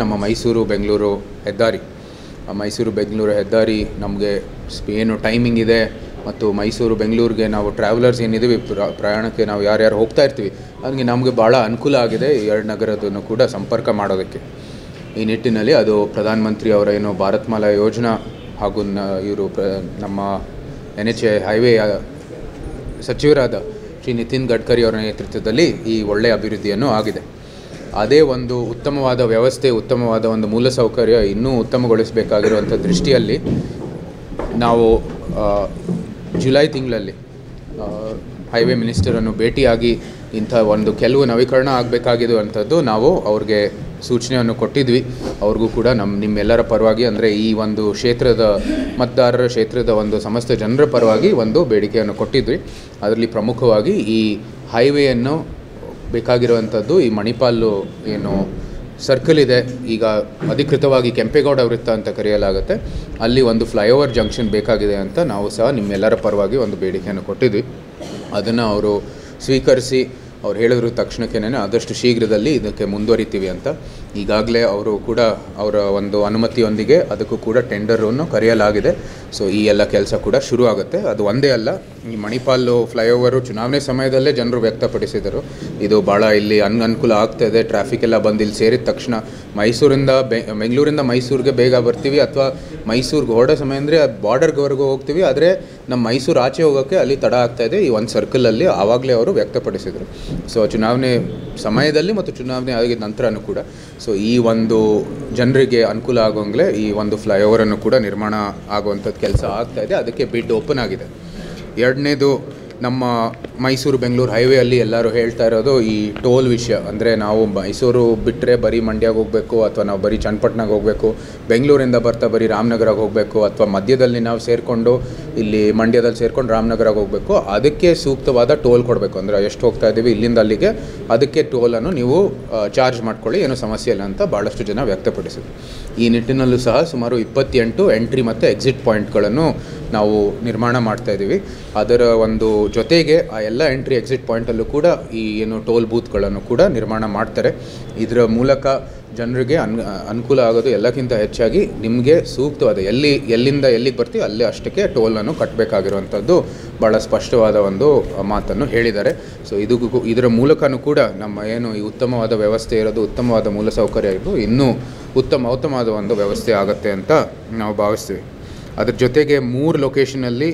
ನಮ್ಮ ಮೈಸೂರು ಬೆಂಗಳೂರು ಹೆದ್ದಾರಿ ನಮಗೆ ಏನು ಟೈಮಿಂಗ್ ಇದೆ ಮತ್ತು ಮೈಸೂರು ಬೆಂಗಳೂರಿಗೆ ನಾವು ಟ್ರಾವೆಲರ್ಸ್ ಏನಿದ್ದೀವಿ ಪ್ರಯಾಣಕ್ಕೆ ನಾವು ಯಾರ್ಯಾರು ಹೋಗ್ತಾ ಇರ್ತೀವಿ ಅದಕ್ಕೆ ನಮಗೆ ಭಾಳ ಅನುಕೂಲ ಆಗಿದೆ ಈ ಎರಡು ನಗರದನ್ನು ಕೂಡ ಸಂಪರ್ಕ ಮಾಡೋದಕ್ಕೆ. ಈ ನಿಟ್ಟಿನಲ್ಲಿ ಅದು ಪ್ರಧಾನಮಂತ್ರಿ ಅವರ ಏನು ಭಾರತ್ಮಾಲಾ ಯೋಜನಾ ಹಾಗೂ ಇವರು ನಮ್ಮ NHAI ಹೈವೇ ಸಚಿವರಾದ ಶ್ರೀ ನಿತಿನ್ ಗಡ್ಕರಿ ಅವರ ನೇತೃತ್ವದಲ್ಲಿ ಈ ಒಳ್ಳೆಯ ಅಭಿವೃದ್ಧಿಯನ್ನು ಆಗಿದೆ. ಅದೇ ಒಂದು ಉತ್ತಮವಾದ ವ್ಯವಸ್ಥೆ, ಉತ್ತಮವಾದ ಒಂದು ಮೂಲಸೌಕರ್ಯ ಇನ್ನೂ ಉತ್ತಮಗೊಳಿಸಬೇಕಾಗಿರುವಂಥ ದೃಷ್ಟಿಯಲ್ಲಿ ನಾವು ಜುಲೈ ತಿಂಗಳಲ್ಲಿ ಹೈವೇ ಮಿನಿಸ್ಟರನ್ನು ಭೇಟಿಯಾಗಿ ಇಂಥ ಒಂದು ಕೆಲವು ನವೀಕರಣ ಆಗಬೇಕಾಗಿದೆ ಅಂಥದ್ದು ನಾವು ಅವ್ರಿಗೆ ಸೂಚನೆಯನ್ನು ಕೊಟ್ಟಿದ್ವಿ. ಅವ್ರಿಗೂ ಕೂಡ ನಿಮ್ಮೆಲ್ಲರ ಪರವಾಗಿ ಅಂದರೆ ಈ ಒಂದು ಕ್ಷೇತ್ರದ ಮತದಾರರ ಕ್ಷೇತ್ರದ ಒಂದು ಸಮಸ್ತ ಜನರ ಪರವಾಗಿ ಒಂದು ಬೇಡಿಕೆಯನ್ನು ಕೊಟ್ಟಿದ್ವಿ. ಅದರಲ್ಲಿ ಪ್ರಮುಖವಾಗಿ ಈ ಹೈವೇಯನ್ನು ಬೇಕಾಗಿರುವಂಥದ್ದು ಈ ಮಣಿಪಾಲು ಏನು ಸರ್ಕಲ್ ಇದೆ, ಈಗ ಅಧಿಕೃತವಾಗಿ ಕೆಂಪೇಗೌಡ ವೃತ್ತ ಅಂತ ಕರೆಯಲಾಗುತ್ತೆ, ಅಲ್ಲಿ ಒಂದು ಫ್ಲೈಓವರ್ ಜಂಕ್ಷನ್ ಬೇಕಾಗಿದೆ ಅಂತ ನಾವು ಸಹ ನಿಮ್ಮೆಲ್ಲರ ಪರವಾಗಿ ಒಂದು ಬೇಡಿಕೆಯನ್ನು ಕೊಟ್ಟಿದ್ವಿ. ಅದನ್ನು ಅವರು ಸ್ವೀಕರಿಸಿ ಅವ್ರು ಹೇಳಿದ್ರು ತಕ್ಷಣಕ್ಕೇ ಆದಷ್ಟು ಶೀಘ್ರದಲ್ಲಿ ಇದಕ್ಕೆ ಮುಂದುವರಿತೀವಿ ಅಂತ. ಈಗಾಗಲೇ ಅವರು ಕೂಡ ಅವರ ಒಂದು ಅನುಮತಿಯೊಂದಿಗೆ ಅದಕ್ಕೂ ಕೂಡ ಟೆಂಡರನ್ನು ಕರೆಯಲಾಗಿದೆ. ಸೊ ಈ ಎಲ್ಲ ಕೆಲಸ ಕೂಡ ಶುರು ಆಗುತ್ತೆ. ಅದು ಒಂದೇ ಅಲ್ಲ, ಈ ಮಣಿಪಾಲು ಫ್ಲೈಓವರು ಚುನಾವಣೆ ಸಮಯದಲ್ಲೇ ಜನರು ವ್ಯಕ್ತಪಡಿಸಿದರು, ಇದು ಭಾಳ ಇಲ್ಲಿ ಅನುಕೂಲ ಆಗ್ತಾಯಿದೆ, ಟ್ರಾಫಿಕ್ ಎಲ್ಲ ಬಂದು ಇಲ್ಲಿ ಸೇರಿದ ತಕ್ಷಣ ಬೆಂಗಳೂರಿಂದ ಮೈಸೂರಿಗೆ ಬೇಗ ಬರ್ತೀವಿ, ಅಥವಾ ಮೈಸೂರಿಗೆ ಹೊರಡೋ ಸಮಯ ಅಂದರೆ ಬಾರ್ಡರ್ವರೆಗೂ ಹೋಗ್ತೀವಿ, ಆದರೆ ನಮ್ಮ ಮೈಸೂರು ಆಚೆ ಹೋಗೋಕ್ಕೆ ಅಲ್ಲಿ ತಡ ಆಗ್ತಾಯಿದೆ ಈ ಒಂದು ಸರ್ಕಲಲ್ಲಿ, ಆವಾಗಲೇ ಅವರು ವ್ಯಕ್ತಪಡಿಸಿದರು. ಸೊ ಚುನಾವಣೆ ಸಮಯದಲ್ಲಿ ಮತ್ತು ಚುನಾವಣೆ ಆಗಿದ ನಂತರನೂ ಕೂಡ ಸೊ ಈ ಒಂದು ಜನರಿಗೆ ಅನುಕೂಲ ಆಗೋಂಗಲೇ ಈ ಒಂದು ಫ್ಲೈಓವರನ್ನು ಕೂಡ ನಿರ್ಮಾಣ ಆಗುವಂಥದ್ದು ಕೆಲಸ ಆಗ್ತಾಯಿದೆ. ಅದಕ್ಕೆ ಬಿಡ್ ಓಪನ್ ಆಗಿದೆ. ಎರಡನೇದು, ನಮ್ಮ ಮೈಸೂರು ಬೆಂಗಳೂರು ಹೈವೇಯಲ್ಲಿ ಎಲ್ಲರೂ ಹೇಳ್ತಾ ಇರೋದು ಈ ಟೋಲ್ ವಿಷಯ. ಅಂದರೆ ನಾವು ಮೈಸೂರು ಬಿಟ್ಟರೆ ಬರೀ ಮಂಡ್ಯಗೆ ಹೋಗಬೇಕು, ಅಥವಾ ನಾವು ಬರೀ ಚನ್ನಪಟ್ಟಣಕ್ಕೆ ಹೋಗಬೇಕು, ಬೆಂಗಳೂರಿಂದ ಬರ್ತಾ ಬರೀ ರಾಮನಗರಕ್ಕೆ ಹೋಗಬೇಕು, ಅಥವಾ ಮಧ್ಯದಲ್ಲಿ ನಾವು ಸೇರಿಕೊಂಡು ಇಲ್ಲಿ ಮಂಡ್ಯದಲ್ಲಿ ಸೇರ್ಕೊಂಡು ರಾಮನಗರಕ್ಕೆ ಹೋಗಬೇಕು, ಅದಕ್ಕೆ ಸೂಕ್ತವಾದ ಟೋಲ್ ಕೊಡಬೇಕು. ಅಂದರೆ ಎಷ್ಟು ಹೋಗ್ತಾ ಇದ್ದೀವಿ ಇಲ್ಲಿಂದ ಅಲ್ಲಿಗೆ, ಅದಕ್ಕೆ ಟೋಲನ್ನು ನೀವು ಚಾರ್ಜ್ ಮಾಡ್ಕೊಳ್ಳಿ, ಏನೂ ಸಮಸ್ಯೆ ಇಲ್ಲ ಅಂತ ಭಾಳಷ್ಟು ಜನ ವ್ಯಕ್ತಪಡಿಸಿದ್ರು. ಈ ನಿಟ್ಟಿನಲ್ಲೂ ಸಹ ಸುಮಾರು 28 ಎಂಟ್ರಿ ಮತ್ತು ಎಕ್ಸಿಟ್ ಪಾಯಿಂಟ್ಗಳನ್ನು ನಾವು ನಿರ್ಮಾಣ ಮಾಡ್ತಾಯಿದ್ದೀವಿ. ಅದರ ಒಂದು ಜೊತೆಗೆ ಆ ಎಲ್ಲ ಎಂಟ್ರಿ ಎಕ್ಸಿಟ್ ಪಾಯಿಂಟಲ್ಲೂ ಕೂಡ ಈ ಏನು ಟೋಲ್ ಬೂತ್ಗಳನ್ನು ಕೂಡ ನಿರ್ಮಾಣ ಮಾಡ್ತಾರೆ. ಇದರ ಮೂಲಕ ಜನರಿಗೆ ಅನುಕೂಲ ಆಗೋದು ಎಲ್ಲಕ್ಕಿಂತ ಹೆಚ್ಚಾಗಿ ನಿಮಗೆ ಸೂಕ್ತವಾದ ಎಲ್ಲಿಂದ ಎಲ್ಲಿಗೆ ಬರ್ತೀವಿ ಅಲ್ಲೇ ಅಷ್ಟಕ್ಕೆ ಟೋಲನ್ನು ಕಟ್ಟಬೇಕಾಗಿರುವಂಥದ್ದು ಭಾಳ ಸ್ಪಷ್ಟವಾದ ಒಂದು ಮಾತನ್ನು ಹೇಳಿದ್ದಾರೆ. ಸೊ ಇದರ ಮೂಲಕನೂ ಕೂಡ ನಮ್ಮ ಏನು ಈ ಉತ್ತಮವಾದ ವ್ಯವಸ್ಥೆ ಇರೋದು, ಉತ್ತಮವಾದ ಮೂಲಸೌಕರ್ಯ ಇರೋದು ಇನ್ನೂ ಉತ್ತಮವಾದ ಒಂದು ವ್ಯವಸ್ಥೆ ಆಗುತ್ತೆ ಅಂತ ನಾವು ಭಾವಿಸ್ತೀವಿ. ಅದ್ರ ಜೊತೆಗೆ 3 ಲೊಕೇಶನಲ್ಲಿ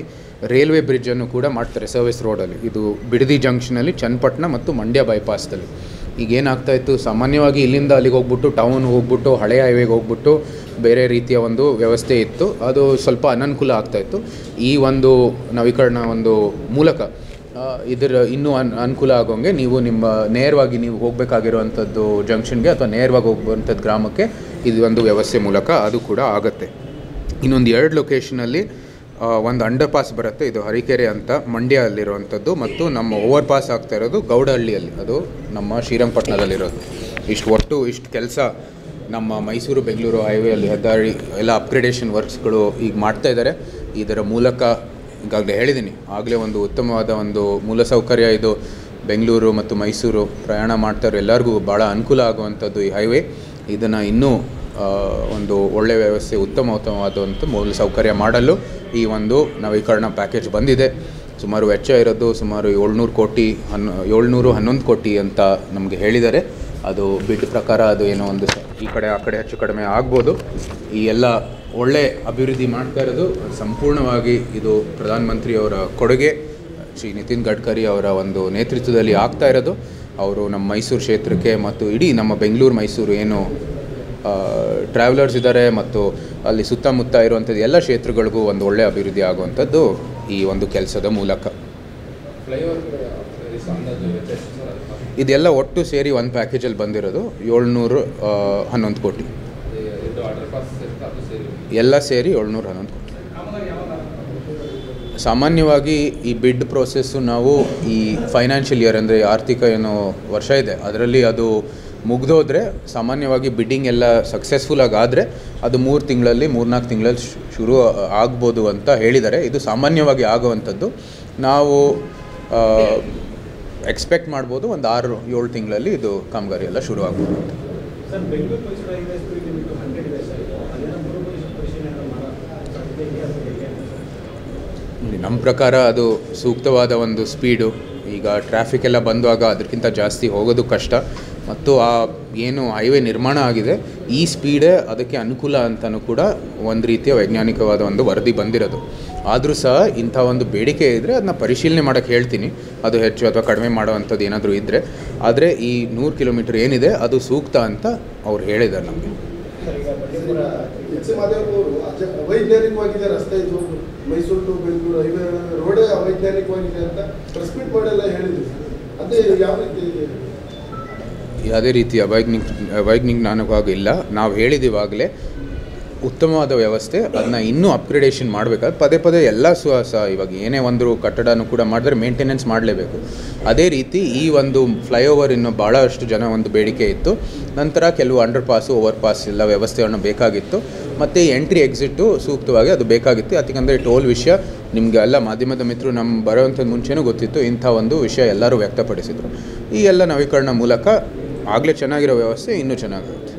ರೈಲ್ವೆ ಬ್ರಿಡ್ಜನ್ನು ಕೂಡ ಮಾಡ್ತಾರೆ ಸರ್ವಿಸ್ ರೋಡಲ್ಲಿ. ಇದು ಬಿಡದಿ ಜಂಕ್ಷನಲ್ಲಿ, ಚನ್ನಪಟ್ಟಣ ಮತ್ತು ಮಂಡ್ಯ ಬೈಪಾಸ್ದಲ್ಲಿ. ಈಗೇನಾಗ್ತಾಯಿತ್ತು, ಸಾಮಾನ್ಯವಾಗಿ ಇಲ್ಲಿಂದ ಅಲ್ಲಿಗೆ ಹೋಗ್ಬಿಟ್ಟು ಟೌನ್ ಹೋಗ್ಬಿಟ್ಟು ಹಳೆಯ ಹೈವೇಗೆ ಹೋಗ್ಬಿಟ್ಟು ಬೇರೆ ರೀತಿಯ ಒಂದು ವ್ಯವಸ್ಥೆ ಇತ್ತು, ಅದು ಸ್ವಲ್ಪ ಅನನುಕೂಲ ಆಗ್ತಾಯಿತ್ತು. ಈ ಒಂದು ನವೀಕರಣ ಒಂದು ಮೂಲಕ ಇದರ ಇನ್ನೂ ಅನುಕೂಲ ಆಗೋಂಗೆ ನೀವು ನೇರವಾಗಿ ನೀವು ಹೋಗಬೇಕಾಗಿರುವಂಥದ್ದು ಜಂಕ್ಷನ್ಗೆ ಅಥವಾ ನೇರವಾಗಿ ಹೋಗುವಂಥದ್ದು ಗ್ರಾಮಕ್ಕೆ ಇದು ಒಂದು ವ್ಯವಸ್ಥೆ ಮೂಲಕ ಅದು ಕೂಡ ಆಗುತ್ತೆ. ಇನ್ನೊಂದು 2 ಲೊಕೇಶನಲ್ಲಿ ಒಂದು ಅಂಡರ್ ಪಾಸ್ ಬರುತ್ತೆ, ಇದು ಹರಿಕೆರೆ ಅಂತ ಮಂಡ್ಯ ಅಲ್ಲಿರುವಂಥದ್ದು, ಮತ್ತು ನಮ್ಮ ಓವರ್ ಪಾಸ್ ಆಗ್ತಾ ಇರೋದು ಗೌಡಹಳ್ಳಿಯಲ್ಲಿ, ಅದು ನಮ್ಮ ಶ್ರೀರಂಗಪಟ್ಟಣದಲ್ಲಿರೋದು. ಇಷ್ಟು ಕೆಲಸ ನಮ್ಮ ಮೈಸೂರು ಬೆಂಗಳೂರು ಹೈವೇಯಲ್ಲಿ ಹೆದ್ದಾರಿ ಎಲ್ಲ ಅಪ್ಗ್ರೇಡೇಷನ್ ವರ್ಕ್ಸ್ಗಳು ಈಗ ಮಾಡ್ತಾಯಿದ್ದಾರೆ. ಇದರ ಮೂಲಕ ಈಗಾಗಲೇ ಹೇಳಿದ್ದೀನಿ, ಆಗಲೇ ಒಂದು ಉತ್ತಮವಾದ ಒಂದು ಮೂಲಸೌಕರ್ಯ ಇದು ಬೆಂಗಳೂರು ಮತ್ತು ಮೈಸೂರು ಪ್ರಯಾಣ ಮಾಡ್ತಾರೋ ಎಲ್ಲರಿಗೂ ಭಾಳ ಅನುಕೂಲ ಆಗುವಂಥದ್ದು ಈ ಹೈವೇ. ಇದನ್ನು ಇನ್ನೂ ಒಂದು ಒಳ್ಳೆಯ ವ್ಯವಸ್ಥೆ, ಉತ್ತಮವಾದಂಥ ಮೂಲಸೌಕರ್ಯ ಮಾಡಲು ಈ ಒಂದು ನವೀಕರಣ ಪ್ಯಾಕೇಜ್ ಬಂದಿದೆ. ಸುಮಾರು ವೆಚ್ಚ ಇರೋದು ಸುಮಾರು 711 ಕೋಟಿ ಅಂತ ನಮಗೆ ಹೇಳಿದ್ದಾರೆ. ಅದು ಬಿಡ್ ಪ್ರಕಾರ ಅದು ಏನೋ ಒಂದು ಈ ಕಡೆ ಆ ಕಡೆ ಹೆಚ್ಚು ಕಡಿಮೆ ಆಗ್ಬೋದು. ಈ ಎಲ್ಲ ಒಳ್ಳೆ ಅಭಿವೃದ್ಧಿ ಮಾಡ್ತಾ ಇರೋದು ಸಂಪೂರ್ಣವಾಗಿ ಇದು ಪ್ರಧಾನಮಂತ್ರಿಯವರ ಕೊಡುಗೆ, ಶ್ರೀ ನಿತಿನ್ ಗಡ್ಕರಿ ಅವರ ಒಂದು ನೇತೃತ್ವದಲ್ಲಿ ಆಗ್ತಾ ಇರೋದು. ಅವರು ನಮ್ಮ ಮೈಸೂರು ಕ್ಷೇತ್ರಕ್ಕೆ ಮತ್ತು ಇಡೀ ನಮ್ಮ ಬೆಂಗಳೂರು ಮೈಸೂರು ಏನು ಟ್ರಾವೆಲರ್ಸ್ ಇದ್ದಾರೆ ಮತ್ತು ಅಲ್ಲಿ ಸುತ್ತಮುತ್ತ ಇರುವಂಥದ್ದು ಎಲ್ಲ ಕ್ಷೇತ್ರಗಳಿಗೂ ಒಂದು ಒಳ್ಳೆಯ ಅಭಿವೃದ್ಧಿ ಆಗುವಂಥದ್ದು ಈ ಒಂದು ಕೆಲಸದ ಮೂಲಕ. ಇದೆಲ್ಲ ಒಟ್ಟು ಸೇರಿ ಒಂದು ಪ್ಯಾಕೇಜಲ್ಲಿ ಬಂದಿರೋದು 711 ಕೋಟಿ, ಎಲ್ಲ ಸೇರಿ 711 ಕೋಟಿ. ಸಾಮಾನ್ಯವಾಗಿ ಈ ಬಿಡ್ ಪ್ರೋಸೆಸ್ಸು ನಾವು ಈ ಫೈನಾನ್ಷಿಯಲ್ ಇಯರ್ ಅಂದರೆ ಆರ್ಥಿಕ ಏನು ವರ್ಷ ಇದೆ ಅದರಲ್ಲಿ ಅದು ಮುಗಿದೋದ್ರೆ ಸಾಮಾನ್ಯವಾಗಿ ಬಿಡ್ಡಿಂಗ್ ಎಲ್ಲ ಸಕ್ಸಸ್ಫುಲ್ಲಾಗಿ ಆದರೆ ಅದು 3 ತಿಂಗಳಲ್ಲಿ 3-4 ತಿಂಗಳಲ್ಲಿ ಶುರು ಆಗ್ಬೋದು ಅಂತ ಹೇಳಿದ್ದಾರೆ. ಇದು ಸಾಮಾನ್ಯವಾಗಿ ಆಗುವಂಥದ್ದು. ನಾವು ಎಕ್ಸ್ಪೆಕ್ಟ್ ಮಾಡ್ಬೋದು ಒಂದು 6-7 ತಿಂಗಳಲ್ಲಿ ಇದು ಕಾಮಗಾರಿ ಎಲ್ಲ ಶುರು ಆಗ್ಬೋದು ಅಂತ. Sir Bengaluru Mysuru highway speed limit 100 ಇದೆ ಸರ್, ಅದನ್ನ ಪರಿಶೀಲನೆ ಮಾಡೋ ಸಾಧ್ಯತೆ ಇದೆಯಾ ಅಂತ ಹೇಗೆ? ನಮ್ಮ ಪ್ರಕಾರ ಅದು ಸೂಕ್ತವಾದ ಒಂದು ಸ್ಪೀಡು. ಈಗ ಟ್ರಾಫಿಕ್ ಎಲ್ಲ ಬಂದಾಗ ಅದಕ್ಕಿಂತ ಜಾಸ್ತಿ ಹೋಗೋದು ಕಷ್ಟ, ಮತ್ತು ಆ ಏನು ಹೈವೇ ನಿರ್ಮಾಣ ಆಗಿದೆ ಈ ಸ್ಪೀಡೇ ಅದಕ್ಕೆ ಅನುಕೂಲ ಅಂತಲೂ ಕೂಡ ಒಂದು ರೀತಿಯ ವೈಜ್ಞಾನಿಕವಾದ ಒಂದು ವರದಿ ಬಂದಿರೋದು. ಆದರೂ ಸಹ ಇಂಥ ಒಂದು ಬೇಡಿಕೆ ಇದ್ದರೆ ಅದನ್ನ ಪರಿಶೀಲನೆ ಮಾಡೋಕ್ಕೆ ಹೇಳ್ತೀನಿ, ಅದು ಹೆಚ್ಚು ಅಥವಾ ಕಡಿಮೆ ಮಾಡೋವಂಥದ್ದು ಏನಾದರೂ ಇದ್ದರೆ. ಆದರೆ ಈ 100 ಕಿಲೋಮೀಟರ್ ಏನಿದೆ ಅದು ಸೂಕ್ತ ಅಂತ ಅವ್ರು ಹೇಳಿದ್ದಾರೆ ನಮಗೆ. ಅವೈಜ್ಞಾನಿಕವಾಗಿದೆ ರಸ್ತೆ, ಇದು ಮೈಸೂರು ಟು ಬೆಂಗಳೂರು ಹೈವೇ ರೋಡೇ ಅವೈಜ್ಞಾನಿಕವಾಗಿದೆ ಅಂತ ಪ್ರೆಸ್ ಮೀಟ್ ಮಾಡೆಲ್ಲ ಹೇಳಿದ್ರು. ಅದೇ ಯಾವ ರೀತಿ? ಯಾವುದೇ ರೀತಿ ಅವೈಜ್ಞಾನಿಕವಾಗಿಲ್ಲ. ನಾವು ಹೇಳಿದಿವಾಗಲೇ ಉತ್ತಮವಾದ ವ್ಯವಸ್ಥೆ, ಅದನ್ನ ಇನ್ನೂ ಅಪ್ಗ್ರೇಡೇಷನ್ ಮಾಡಬೇಕಾದ್ರೆ ಪದೇ ಪದೇ ಎಲ್ಲ ಇವಾಗ ಏನೇ ಒಂದು ಕಟ್ಟಡನೂ ಕೂಡ ಮಾಡಿದ್ರೆ ಮೇಂಟೆನೆನ್ಸ್ ಮಾಡಲೇಬೇಕು. ಅದೇ ರೀತಿ ಈ ಒಂದು ಫ್ಲೈಓವರ್ ಇನ್ನೂ ಭಾಳಷ್ಟು ಜನ ಒಂದು ಬೇಡಿಕೆ ಇತ್ತು. ನಂತರ ಕೆಲವು ಅಂಡರ್ ಪಾಸು ಓವರ್ ಪಾಸ್ ಎಲ್ಲ ವ್ಯವಸ್ಥೆಯನ್ನು ಬೇಕಾಗಿತ್ತು, ಮತ್ತು ಎಂಟ್ರಿ ಎಕ್ಸಿಟ್ಟು ಸೂಕ್ತವಾಗಿ ಅದು ಬೇಕಾಗಿತ್ತು. ಯಾಕೆಂದರೆ ಟೋಲ್ ವಿಷಯ ನಿಮಗೆ ಎಲ್ಲ ಮಾಧ್ಯಮದ ಮಿತ್ರರು ನಮ್ಮ ಬರೋವಂಥದ್ದು ಮುಂಚೆನೂ ಗೊತ್ತಿತ್ತು. ಇಂಥ ಒಂದು ವಿಷಯ ಎಲ್ಲರೂ ವ್ಯಕ್ತಪಡಿಸಿದರು. ಈ ಎಲ್ಲ ನವೀಕರಣ ಮೂಲಕ ಆಗಲೇ ಚೆನ್ನಾಗಿರೋ ವ್ಯವಸ್ಥೆ ಇನ್ನೂ ಚೆನ್ನಾಗಿರುತ್ತೆ.